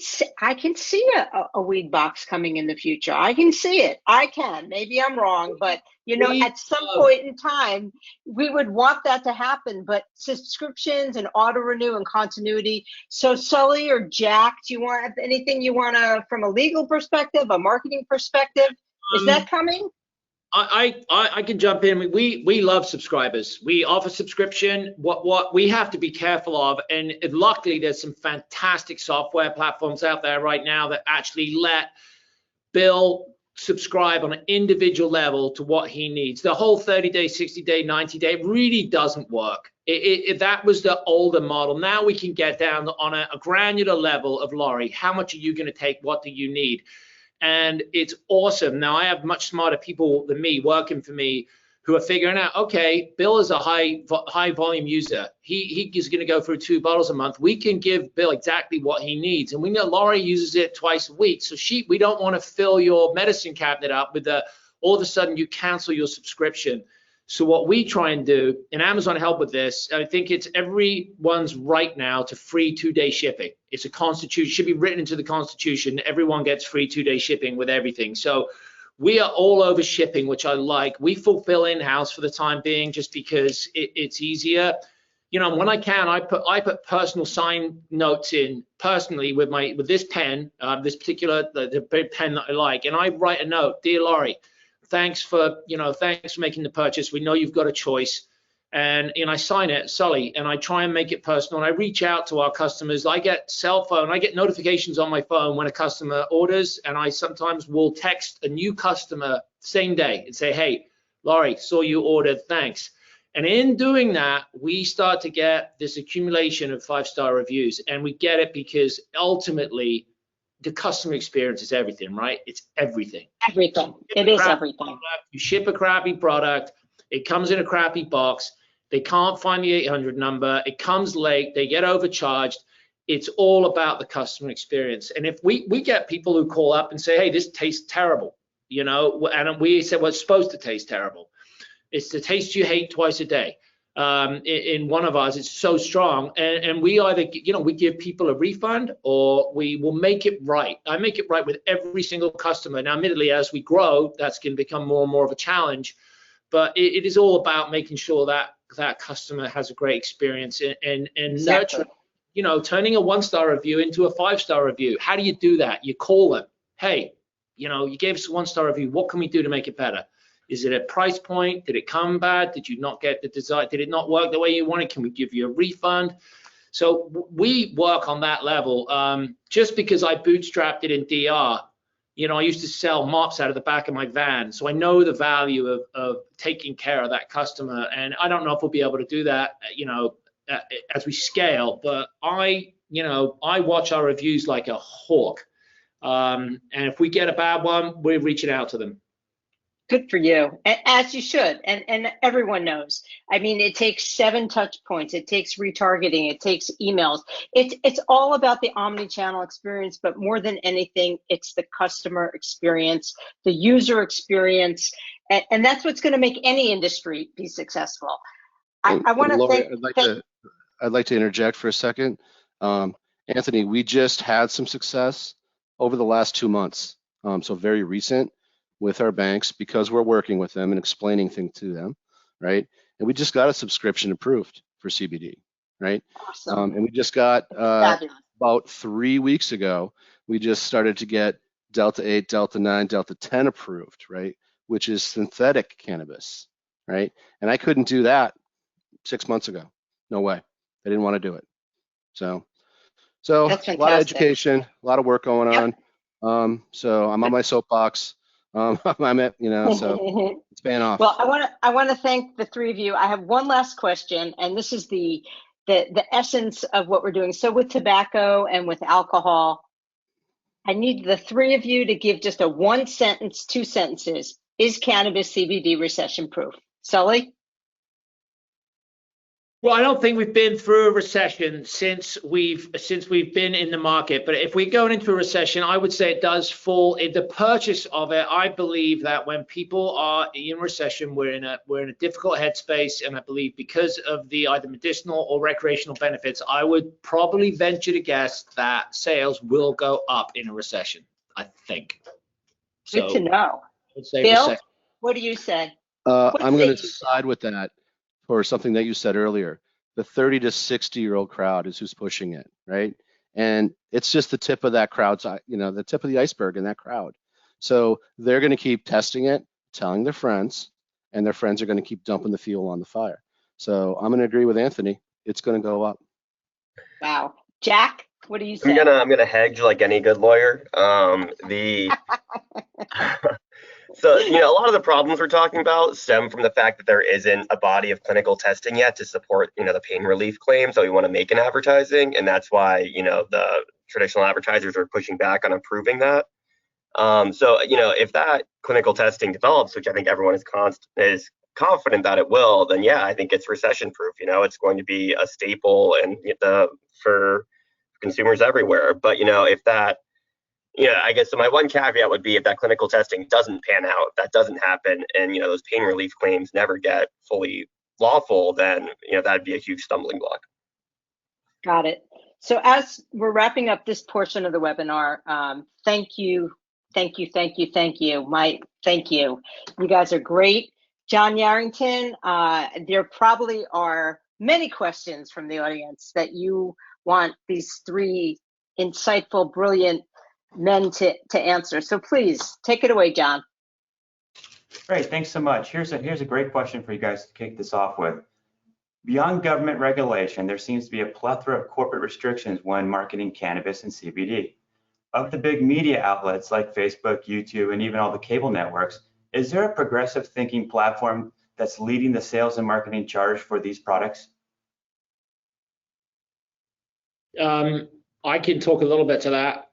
see a weed box coming in the future. I can see it. I can. Maybe I'm wrong, but at some point in time, we would want that to happen. But subscriptions and auto renew and continuity. So Sully or Jack, do you want anything you want to, from a legal perspective, a marketing perspective? Is that coming?
I can jump in. We love subscribers. We offer subscription. What we have to be careful of, and luckily there's some fantastic software platforms out there right now that actually let Bill subscribe on an individual level to what he needs. The whole 30-day, 60-day, 90-day really doesn't work. That was the older model. Now we can get down on a granular level of, Laurie, how much are you going to take? What do you need? And it's awesome. Now I have much smarter people than me working for me who are figuring out, okay, Bill is a high volume user. He is going to go through 2 bottles a month. We can give Bill exactly what he needs. And we know Laurie uses it twice a week. So we don't want to fill your medicine cabinet up with all of a sudden you cancel your subscription. So what we try and do, and Amazon help with this, I think it's everyone's right now to free 2-day shipping. It's a constitution, should be written into the Constitution. Everyone gets free 2-day shipping with everything. So We are all over shipping, which I like. We fulfill in-house for the time being, just because it's easier. You know, when I can, I put personal sign notes in personally with this pen, this particular the pen that I like, and I write a note, dear Laurie, thanks for making the purchase. We know you've got a choice, and I sign it, Sully, and I try and make it personal. And I reach out to our customers. I get notifications on my phone when a customer orders, and I sometimes will text a new customer same day and say, hey, Laurie, saw you ordered, thanks. And in doing that, we start to get this accumulation of 5-star reviews, and we get it because ultimately the customer experience is everything, right? It's everything.
Everything. It is everything.
You ship a crappy product, it comes in a crappy box, they can't find the 800 number, it comes late, they get overcharged. It's all about the customer experience. And if we get people who call up and say, hey, this tastes terrible, and we say, well, it's supposed to taste terrible. It's the taste you hate twice a day. In one of ours, it's so strong, and we either, we give people a refund or we will make it right. I make it right with every single customer. Now, admittedly, as we grow, that's going to become more and more of a challenge, but it is all about making sure that that customer has a great experience and
Exactly.
nurturing, turning a 1-star review into a 5-star review. How do you do that? You call them. Hey, you gave us a 1-star review. What can we do to make it better? Is it a price point? Did it come bad? Did you not get the design? Did it not work the way you wanted? Can we give you a refund? So we work on that level. Just because I bootstrapped it in DR, I used to sell mops out of the back of my van. So I know the value of taking care of that customer. And I don't know if we'll be able to do that, as we scale, but I watch our reviews like a hawk. And if we get a bad one, we're reaching out to them.
Good for you, as you should, and everyone knows. I mean, it takes 7 touch points. It takes retargeting. It takes emails. It's all about the omni-channel experience, but more than anything, it's the customer experience, the user experience, and that's what's going to make any industry be successful. I want to thank.
I'd like to interject for a second. Anthony, we just had some success over the last 2 months, so very recent, with our banks, because we're working with them and explaining things to them, right? And we just got a subscription approved for CBD, right?
Awesome.
And we just got about 3 weeks ago, we just started to get Delta 8, Delta 9, Delta 10 approved, right? Which is synthetic cannabis, right? And I couldn't do that 6 months ago. No way. I didn't want to do it. So a lot of education, a lot of work going on. So I'm on my soapbox. So it's paying off.
Well, I want to thank the 3 of you. I have one last question, and this is the essence of what we're doing. So with tobacco and with alcohol, I need the 3 of you to give just a 1 sentence, 2 sentences. Is cannabis CBD recession proof? Sully?
Well, I don't think we've been through a recession since we've been in the market. But if we're going into a recession, I would say it does fall in the purchase of it. I believe that when people are in recession, we're in a difficult headspace, and I believe because of the either medicinal or recreational benefits, I would probably venture to guess that sales will go up in a recession. I think.
Good to know.
I would say
Bill,
recession.
what do you say?
I'm going to side with that. Or something that you said earlier, the 30 to 60-year-old crowd is who's pushing it, right? And it's just the tip of that crowd's, the tip of the iceberg in that crowd. So they're going to keep testing it, telling their friends, and their friends are going to keep dumping the fuel on the fire. So I'm going to agree with Anthony. It's going to go up.
Wow. Jack, what do you say?
I'm gonna hedge like any good lawyer. So, a lot of the problems we're talking about stem from the fact that there isn't a body of clinical testing yet to support, the pain relief claims that we want to make in advertising. And that's why, the traditional advertisers are pushing back on approving that. If that clinical testing develops, which I think everyone is confident that it will, then yeah, I think it's recession proof. It's going to be a staple and for consumers everywhere. But, if that, I guess so my one caveat would be if that clinical testing doesn't pan out, if that doesn't happen, and those pain relief claims never get fully lawful, then that'd be a huge stumbling block.
Got it. So as we're wrapping up this portion of the webinar, thank you. My Thank you. You guys are great. John Yarrington, there probably are many questions from the audience that you want these three insightful, brilliant men to answer. So please take it away, John.
Great, thanks so much. Here's a great question for you guys to kick this off with. Beyond government regulation, there seems to be a plethora of corporate restrictions when marketing cannabis and CBD. Of the big media outlets like Facebook, YouTube, and even all the cable networks, is there a progressive thinking platform that's leading the sales and marketing charge for these products?
I can talk a little bit to that.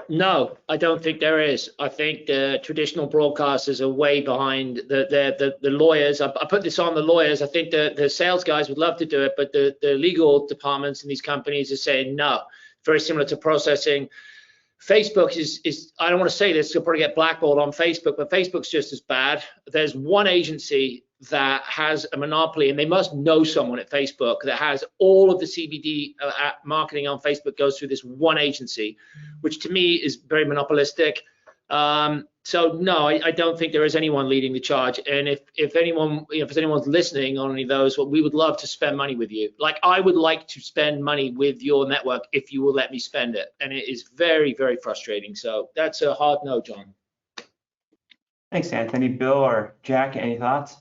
No, I don't think there is. I think the traditional broadcasters are way behind the lawyers. I put this on the lawyers. I think the sales guys would love to do it, but the legal departments in these companies are saying no. Very similar to processing. Facebook is I don't want to say this, you'll probably get blackballed on Facebook, but Facebook's just as bad. There's one agency that has a monopoly, and they must know someone at Facebook that has all of the CBD marketing on Facebook goes through this one agency, which to me is very monopolistic. So no, I don't think there is anyone leading the charge. And if anyone, if anyone's listening on any of those, well, we would love to spend money with you. Like I would like to spend money with your network if you will let me spend it. And it is very, very frustrating. So that's a hard no, John.
Thanks, Anthony. Bill or Jack, any thoughts?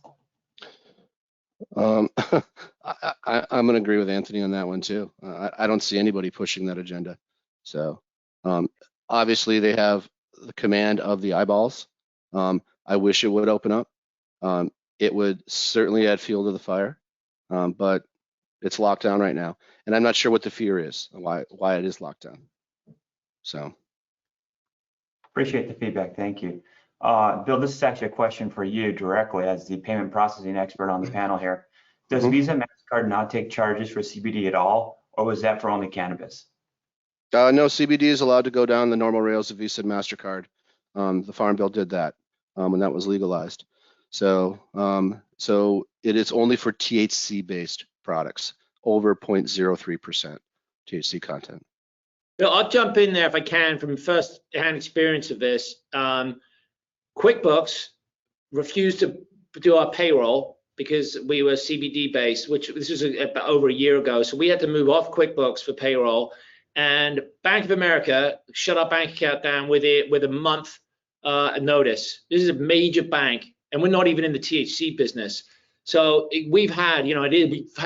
I'm going to agree with Anthony on that one too. I don't see anybody pushing that agenda. So obviously they have the command of the eyeballs. I wish it would open up. It would certainly add fuel to the fire, but it's locked down right now. And I'm not sure what the fear is, why it is locked down. So.
Appreciate the feedback, thank you. Bill, this is actually a question for you directly as the payment processing expert on the panel here. Does Visa MasterCard not take charges for CBD at all, or was that for only cannabis?
No, CBD is allowed to go down the normal rails of Visa and MasterCard. The Farm Bill did that when that was legalized. So, so it is only for THC-based products, over 0.03% THC content.
Bill, I'll jump in there if I can from first-hand experience of this. QuickBooks refused to do our payroll because we were CBD based, which this was about over a year ago. So we had to move off QuickBooks for payroll. And Bank of America shut our bank account down with a month notice. This is a major bank, and we're not even in the THC business. So we've had, you know,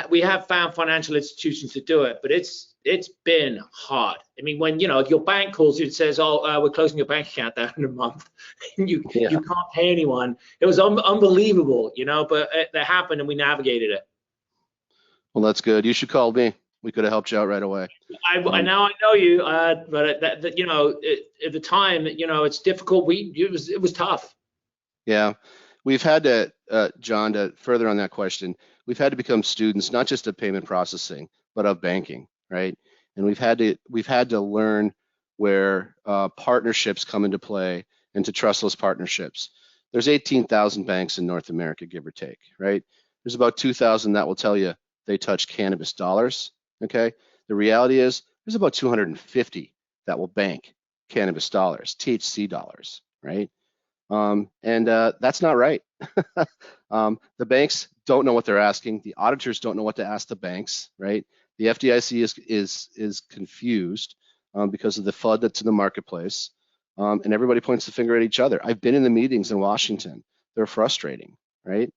we have found financial institutions to do it, but it's been hard. I mean, when, you know, if your bank calls you and says, oh, we're closing your bank account down in a month, and you can't pay anyone. It was unbelievable, you know, but that happened and we navigated it.
Well, that's good. You should call me. We could have helped you out right away.
Now I know you, but you know, at the time, you know, it's difficult. It was tough.
Yeah, we've had to, John, to further on that question, we've had to become students, not just of payment processing, but of banking, right? And we've had to learn where partnerships come into play and to trust those partnerships. There's 18,000 banks in North America, give or take, right? There's about 2,000 that will tell you they touch cannabis dollars. Okay, the reality is there's about 250 that will bank cannabis dollars, THC dollars, right? And that's not right. The banks don't know what they're asking. The auditors don't know what to ask the banks, right? The FDIC is confused because of the FUD that's in the marketplace, and everybody points the finger at each other. I've been in the meetings in Washington. They're frustrating, right?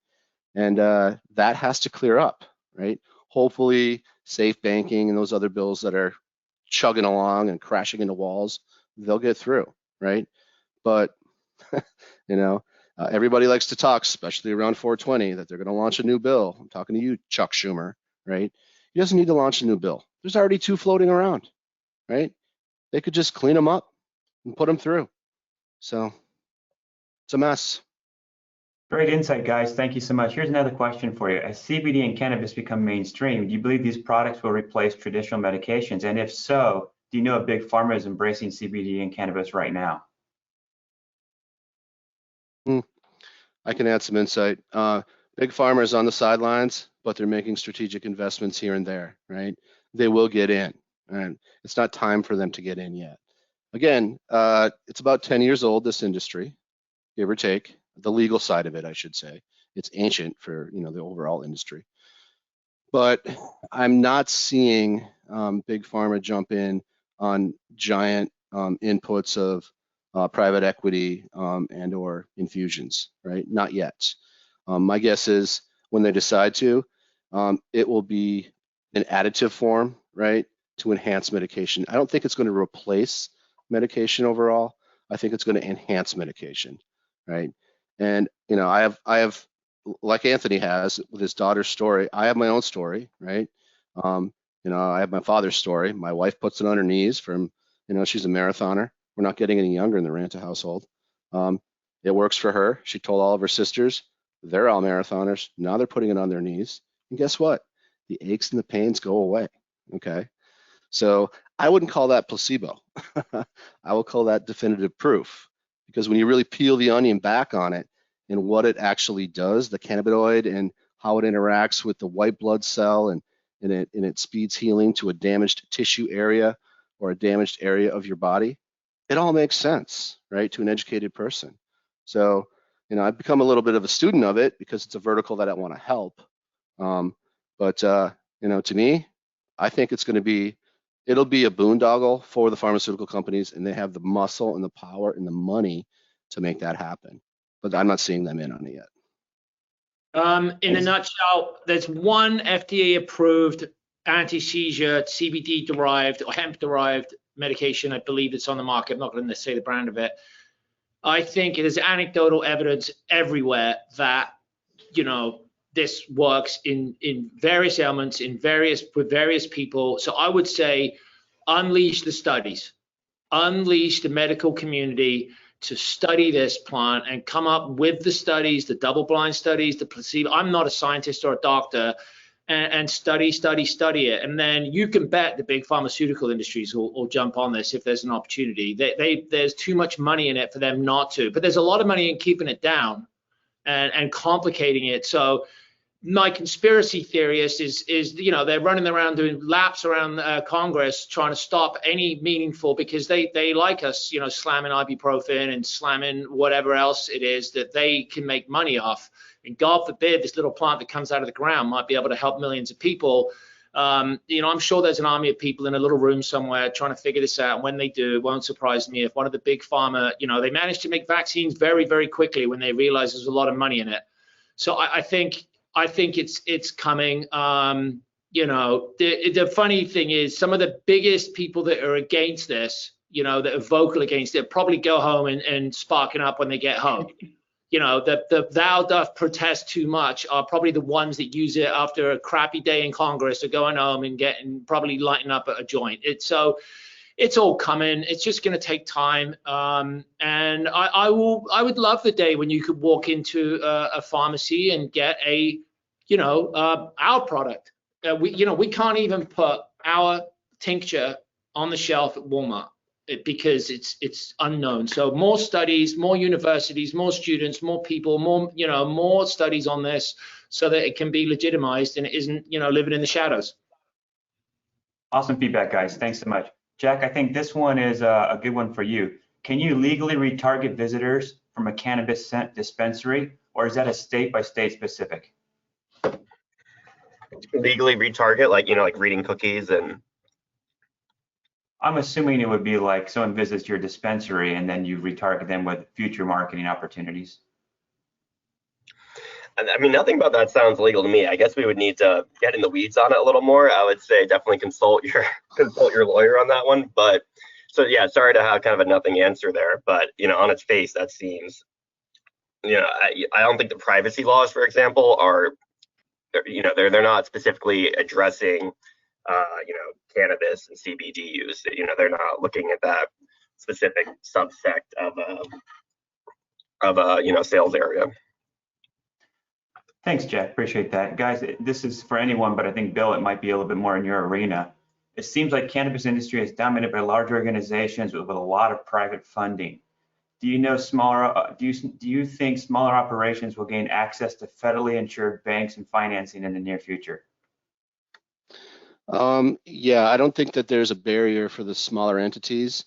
And that has to clear up, right? Hopefully, safe banking and those other bills that are chugging along and crashing into walls, they'll get through, right? But, you know, everybody likes to talk, especially around 420, that they're going to launch a new bill. I'm talking to you, Chuck Schumer, right? He doesn't need to launch a new bill. There's already 2 floating around, right? They could just clean them up and put them through. So it's a mess.
Great insight, guys. Thank you so much. Here's another question for you. As CBD and cannabis become mainstream, do you believe these products will replace traditional medications? And if so, do you know if Big Pharma is embracing CBD and cannabis right now?
I can add some insight. Big Pharma is on the sidelines, but they're making strategic investments here and there, right? They will get in, and it's not time for them to get in yet. again, it's about 10 years old, this industry, give or take, the legal side of it, I should say. It's ancient for, the overall industry. But I'm not seeing big pharma jump in on giant inputs of private equity and or infusions, right? Not yet. My guess is when they decide to, it will be an additive form, right, to enhance medication. I don't think it's going to replace medication overall. I think it's going to enhance medication, right? And I have like Anthony has with his daughter's story. I have my own story, right? I have my father's story. My wife puts it on her knees from, she's a marathoner. We're not getting any younger in the Ranta household. It works for her. She told all of her sisters, they're all marathoners. Now they're putting it on their knees. And guess what? The aches and the pains go away, okay? So I wouldn't call that placebo. I will call that definitive proof, because when you really peel the onion back on it and what it actually does, the cannabinoid and how it interacts with the white blood cell and it speeds healing to a damaged tissue area or a damaged area of your body, it all makes sense, right, to an educated person. So, I've become a little bit of a student of it because it's a vertical that I want to help. But to me, I think it'll be a boondoggle for the pharmaceutical companies, and they have the muscle and the power and the money to make that happen. But I'm not seeing them in on it yet.
In a nutshell, there's one FDA-approved anti-seizure CBD-derived or hemp-derived medication, I believe, that's on the market. I'm not going to say the brand of it. I think it is anecdotal evidence everywhere that, this works in various elements, with various people. So I would say unleash the studies, unleash the medical community to study this plant and come up with the studies, the double-blind studies, the placebo. I'm not a scientist or a doctor, and study it. And then you can bet the big pharmaceutical industries will jump on this if there's an opportunity. There's too much money in it for them not to, but there's a lot of money in keeping it down and complicating it. So my conspiracy theorist is they're running around doing laps around Congress trying to stop any meaningful, because they like us, slamming ibuprofen and slamming whatever else it is that they can make money off. And God forbid this little plant that comes out of the ground might be able to help millions of people. I'm sure there's an army of people in a little room somewhere trying to figure this out. And when they do, it won't surprise me if one of the big pharma, they managed to make vaccines very, very quickly when they realized there's a lot of money in it. So I think it's coming. The funny thing is, some of the biggest people that are against this, that are vocal against it, probably go home and sparking up when they get home. The thou doth protest too much are probably the ones that use it after a crappy day in Congress or going home and probably lighting up a joint. It's all coming. It's just going to take time. And I would love the day when you could walk into a pharmacy and get our product. We can't even put our tincture on the shelf at Walmart because it's unknown. So more studies, more universities, more students, more people, more studies on this so that it can be legitimized and it isn't, living in the shadows.
Awesome feedback, guys. Thanks so much. Jack, I think this one is a good one for you. Can you legally retarget visitors from a cannabis scent dispensary, or is that a state-by-state specific?
Legally retarget, like reading cookies and.
I'm assuming it would be like someone visits your dispensary and then you retarget them with future marketing opportunities.
I mean, nothing about that sounds legal to me. I guess we would need to get in the weeds on it a little more. I would say definitely consult your lawyer on that one. But so yeah, sorry to have kind of a nothing answer there. But on its face, that seems, I don't think the privacy laws, for example, are, they're not specifically addressing, cannabis and CBD use. They're not looking at that specific subsect of a sales area.
Thanks, Jack. Appreciate that. Guys, this is for anyone, but I think, Bill, it might be a little bit more in your arena. It seems like cannabis industry is dominated by large organizations with a lot of private funding. Do you know do you think smaller operations will gain access to federally insured banks and financing in the near future?
Yeah, I don't think that there's a barrier for the smaller entities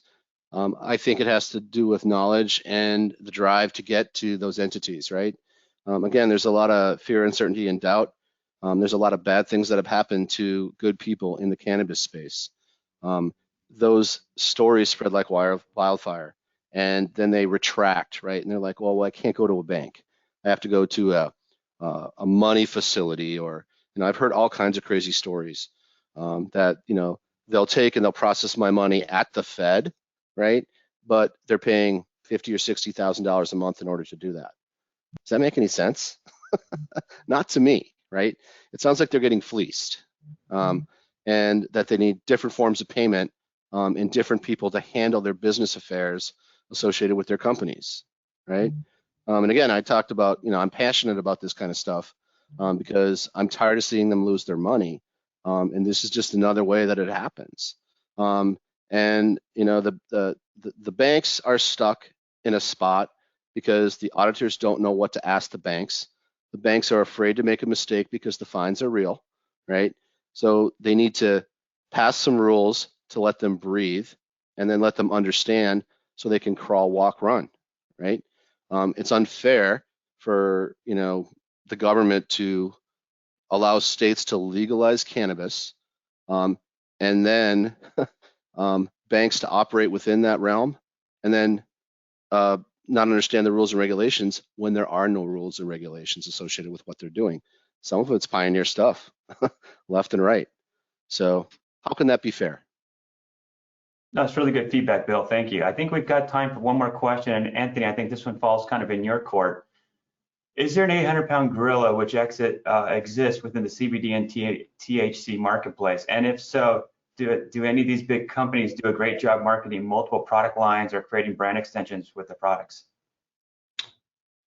I think it has to do with knowledge and the drive to get to those entities, right? Again, there's a lot of fear, uncertainty, and doubt. There's a lot of bad things that have happened to good people in the cannabis space. Those stories spread like wildfire, and then they retract, right? And they're like, well, I can't go to a bank. I have to go to a money facility, or I've heard all kinds of crazy stories that they'll take and they'll process my money at the Fed, right? But they're paying $50,000 or $60,000 a month in order to do that. Does that make any sense? Not to me, right? It sounds like they're getting fleeced, and that they need different forms of payment and different people to handle their business affairs associated with their companies, right? And again, I talked about, I'm passionate about this kind of stuff because I'm tired of seeing them lose their money, and this is just another way that it happens. And the banks are stuck in a spot because the auditors don't know what to ask the banks. The banks are afraid to make a mistake because the fines are real, right? So they need to pass some rules to let them breathe and then let them understand so they can crawl, walk, run, right? It's unfair for the government to allow states to legalize cannabis and then banks to operate within that realm and then not understand the rules and regulations when there are no rules and regulations associated with what they're doing. Some of it's pioneer stuff, left and right. So how can that be fair?
That's really good feedback, Bill. Thank you. I think we've got time for one more question. And Anthony, I think this one falls kind of in your court. Is there an 800-pound gorilla which exists within the CBD and THC marketplace? And if so, do any of these big companies do a great job marketing multiple product lines or creating brand extensions with the products?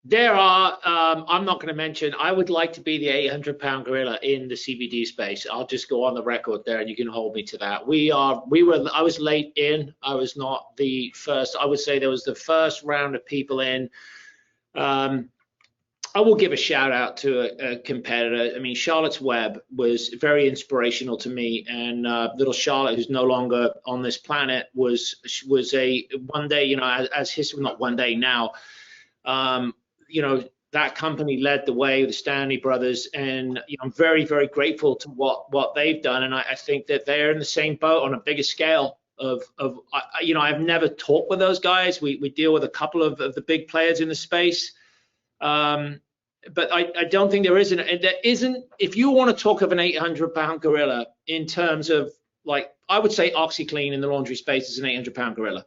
There are, I'm not going to mention, I would like to be the 800-pound gorilla in the CBD space. I'll just go on the record there and you can hold me to that. I was late in, I was not the first. I would say there was the first round of people in. I will give a shout out to a competitor. I mean, Charlotte's Web was very inspirational to me, and little Charlotte, who's no longer on this planet, was a one day, as history, not one day now, that company led the way with the Stanley brothers, and I'm very, very grateful to what they've done, and I think that they're in the same boat on a bigger scale. I've never talked with those guys. We deal with a couple of the big players in the space. But I don't think there isn't, if you want to talk of an 800-pound gorilla in terms of, like, I would say OxyClean in the laundry space is an 800-pound gorilla.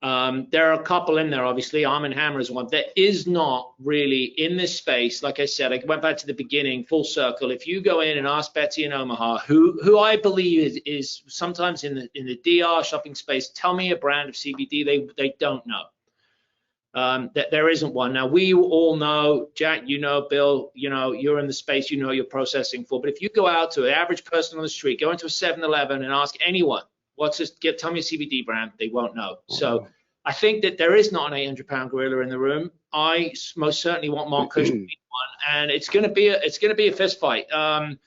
There are a couple in there, obviously. Arm & Hammer is one. There is not really in this space. Like I said, I went back to the beginning, full circle. If you go in and ask Betsy in Omaha, who I believe is sometimes in the DR shopping space, tell me a brand of CBD, they don't know. That there isn't one. Now, we all know, Jack, Bill, you're in the space, you're processing for. But if you go out to an average person on the street, go into a 7-Eleven and ask anyone, tell me a CBD brand, they won't know. So I think that there is not an 800-pound gorilla in the room. I most certainly want MONTKUSH to be one, and it's going to be a fist fight. And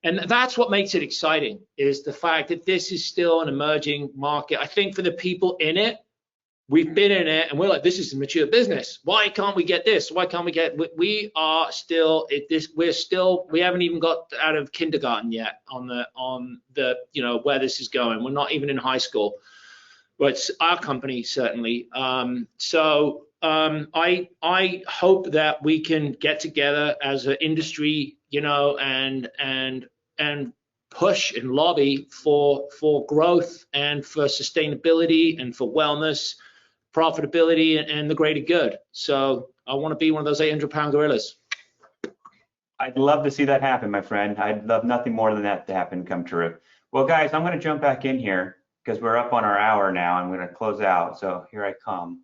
that's what makes it exciting, is the fact that this is still an emerging market. I think for the people in it, we've been in it and we're like, this is a mature business. Why can't we get this? Why can't we get, we are still at this, we haven't even got out of kindergarten yet on the where this is going. We're not even in high school, but it's our company certainly. I hope that we can get together as an industry, and push and lobby for growth and for sustainability and for wellness, profitability, and the greater good. So I want to be one of those 800-pound gorillas.
I'd love to see that happen, my friend. I'd love nothing more than that to happen, come true. Well, guys, I'm going to jump back in here because we're up on our hour now. I'm going to close out. So here I come.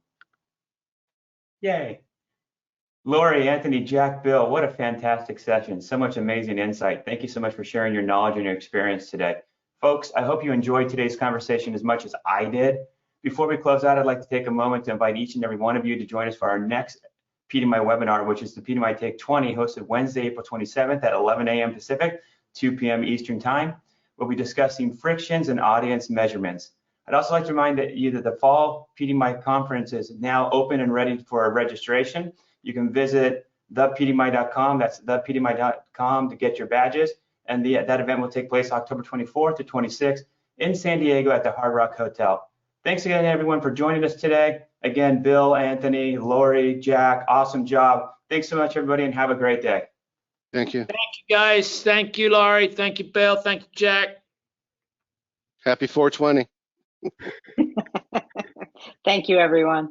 Yay. Lori, Anthony, Jack, Bill, what a fantastic session. So much amazing insight. Thank you so much for sharing your knowledge and your experience today. Folks, I hope you enjoyed today's conversation as much as I did. Before we close out, I'd like to take a moment to invite each and every one of you to join us for our next PDMI webinar, which is the PDMI Take 20, hosted Wednesday, April 27th at 11 a.m. Pacific, 2 p.m. Eastern Time. We'll be discussing frictions and audience measurements. I'd also like to remind you that the fall PDMI conference is now open and ready for registration. You can visit thepdmi.com, that's thepdmi.com, to get your badges. And that event will take place October 24th to 26th in San Diego at the Hard Rock Hotel. Thanks again, everyone, for joining us today. Again, Bill, Anthony, Lori, Jack, awesome job. Thanks so much, everybody, and have a great day.
Thank you.
Thank you, guys. Thank you, Laurie. Thank you, Bill. Thank you, Jack.
Happy 420.
Thank you, everyone.